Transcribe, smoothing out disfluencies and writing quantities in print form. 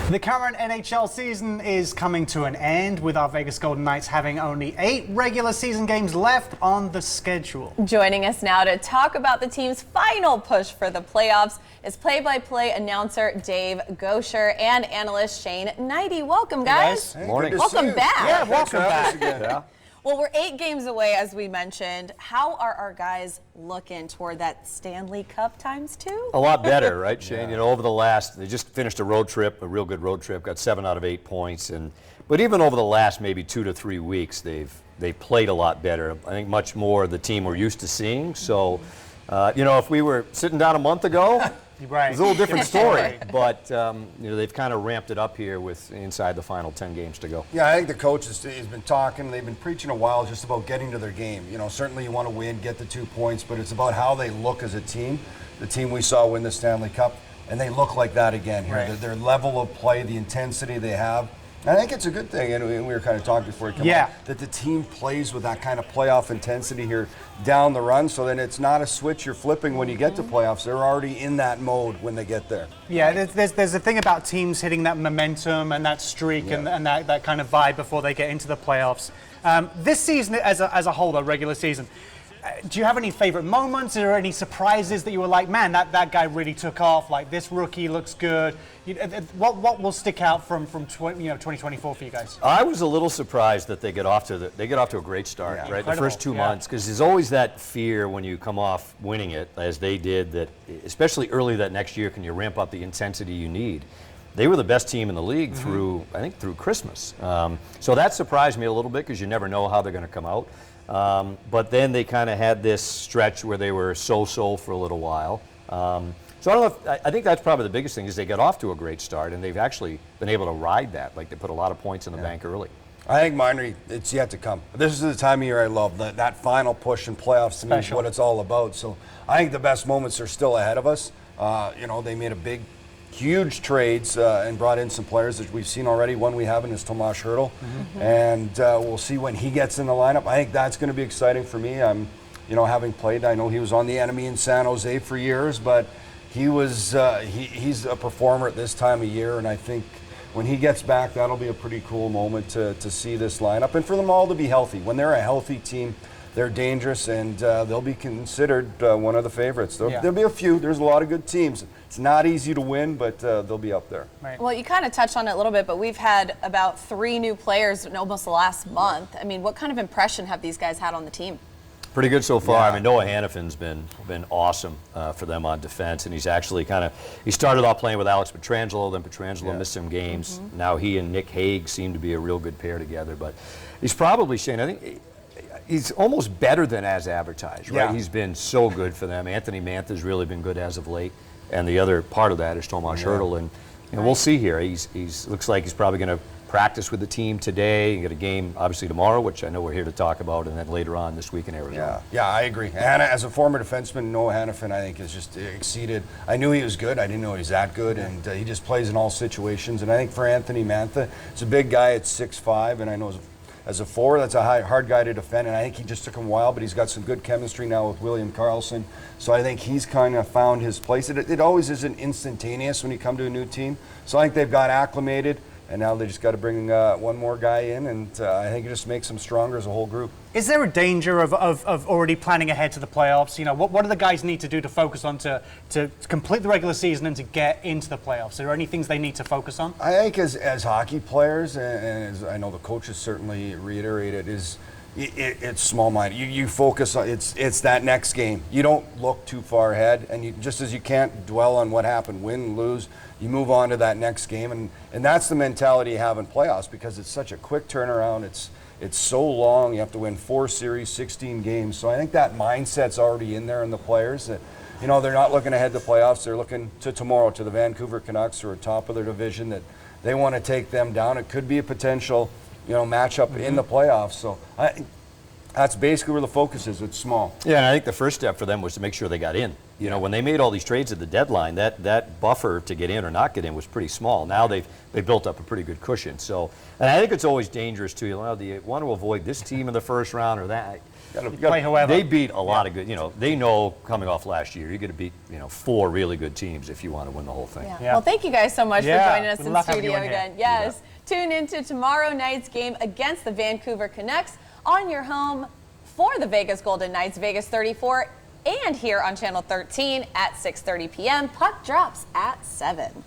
The current NHL season is coming to an end, with our Vegas Golden Knights having only 8 regular season games left on the schedule. Joining us now to talk about the team's final push for the playoffs is play-by-play announcer Dave Gosher and analyst Shane Knighty. Welcome, guys. Hey, Morning. Welcome back. Yeah, welcome back. Yeah. Well, we're 8 games away, as we mentioned. How are our guys looking toward that Stanley Cup *2? A lot better, right, Shane? You know, over the last, they just finished a road trip, a real good road trip, got 7 out of 8 points, but even over the last maybe 2 to 3 weeks, they've played a lot better. I think much more the team we're used to seeing. So, you know, if we were sitting down a month ago, Right. it's a little different story. But you know, they've kind of ramped it up here with inside the final 10 games to go. Yeah, I think the coach has been talking. They've been preaching a while just about getting to their game. You know, certainly you want to win, get the 2 points, but it's about how they look as a team. The team we saw win the Stanley Cup, and they look like that again here. Right. Their level of play, the intensity they have. I think it's a good thing, and we were kind of talking before you come on, that the team plays with that kind of playoff intensity here down the run, so then it's not a switch you're flipping when you get to playoffs. They're already in that mode when they get there. Yeah, there's a thing about teams hitting that momentum and that streak and that kind of vibe before they get into the playoffs. This season as a whole, the regular season, do you have any favorite moments? Are there any surprises that you were like, man, that guy really took off, like this rookie looks good? What will stick out from 2024 for you guys? I was a little surprised that they get off to a great start, right? Incredible. The first 2 months, because there's always that fear when you come off winning it, as they did, that especially early that next year, can you ramp up the intensity you need? They were the best team in the league through Christmas. So that surprised me a little bit, because you never know how they're going to come out. But then they kind of had this stretch where they were so-so for a little while. So I don't know I think that's probably the biggest thing, is they got off to a great start, and they've actually been able to ride that. Like, they put a lot of points in the bank early. I think mine, it's yet to come. This is the time of year I love. That final push in playoffs to me is what it's all about. So I think the best moments are still ahead of us. You know, they made huge trades and brought in some players that we've seen already. One we haven't is Tomas Hertl, and we'll see when he gets in the lineup. I think that's going to be exciting for me. Having played, I know he was on the enemy in San Jose for years, but he's a performer at this time of year, and I think when he gets back, that'll be a pretty cool moment to see this lineup and for them all to be healthy. When they're a healthy team, they're dangerous, and they'll be considered one of the favorites. There'll be a few. There's a lot of good teams. It's not easy to win, but they'll be up there. Right. Well, you kind of touched on it a little bit, but we've had about 3 new players in almost the last month. I mean, what kind of impression have these guys had on the team? Pretty good so far. Yeah. I mean, Noah Hannafin's been awesome for them on defense, and he's actually he started off playing with Alex Pietrangelo, then Pietrangelo missed some games. Now he and Nick Hague seem to be a real good pair together, but he's probably, Shane, I think he's almost better than as advertised, right? Yeah. He's been so good for them. Anthony Mantha's really been good as of late, and the other part of that is Tomas Hertl, and we'll see here. He's looks like he's probably going to practice with the team today and get a game obviously tomorrow, which I know we're here to talk about, and then later on this week in Arizona. Yeah, I agree. And as a former defenseman, Noah Hannafin, I think, has just exceeded. I knew he was good. I didn't know he was that good, and he just plays in all situations. And I think for Anthony Mantha, it's a big guy at 6'5", and I know as a forward, that's a hard guy to defend, and I think he just took him a while, but he's got some good chemistry now with William Karlsson. So I think he's kind of found his place. It always isn't instantaneous when you come to a new team. So I think they've got acclimated, and now they just got to bring one more guy in, and I think it just makes them stronger as a whole group. Is there a danger of already planning ahead to the playoffs? You know, what do the guys need to do to focus on to complete the regular season and to get into the playoffs? Are there any things they need to focus on? I think as hockey players, and as I know the coaches certainly reiterate it, is it's small-minded. You focus on it's that next game. You don't look too far ahead, and just as you can't dwell on what happened, win, lose, you move on to that next game, and that's the mentality you have in playoffs, because it's such a quick turnaround. It's so long. You have to win 4 series, 16 games. So I think that mindset's already in there in the players. That, you know, they're not looking ahead to playoffs. They're looking to tomorrow, to the Vancouver Canucks, who are top of their division, that they want to take them down. It could be a potential, matchup in the playoffs. So That's basically where the focus is. It's small. Yeah, and I think the first step for them was to make sure they got in. You know, when they made all these trades at the deadline, that buffer to get in or not get in was pretty small. Now they've built up a pretty good cushion. So, and I think it's always dangerous too. You know, do you want to avoid this team in the first round or that? Play whoever. They beat a lot of good. You know, they know coming off last year, you're going to beat 4 really good teams if you want to win the whole thing. Yeah. Yeah. Well, thank you guys so much Yeah, for joining us we in love having you studio in here. again. Yes. Tune into tomorrow night's game against the Vancouver Canucks on your home for the Vegas Golden Knights, Vegas 34, and here on Channel 13 at 6:30 p.m. Puck drops at 7.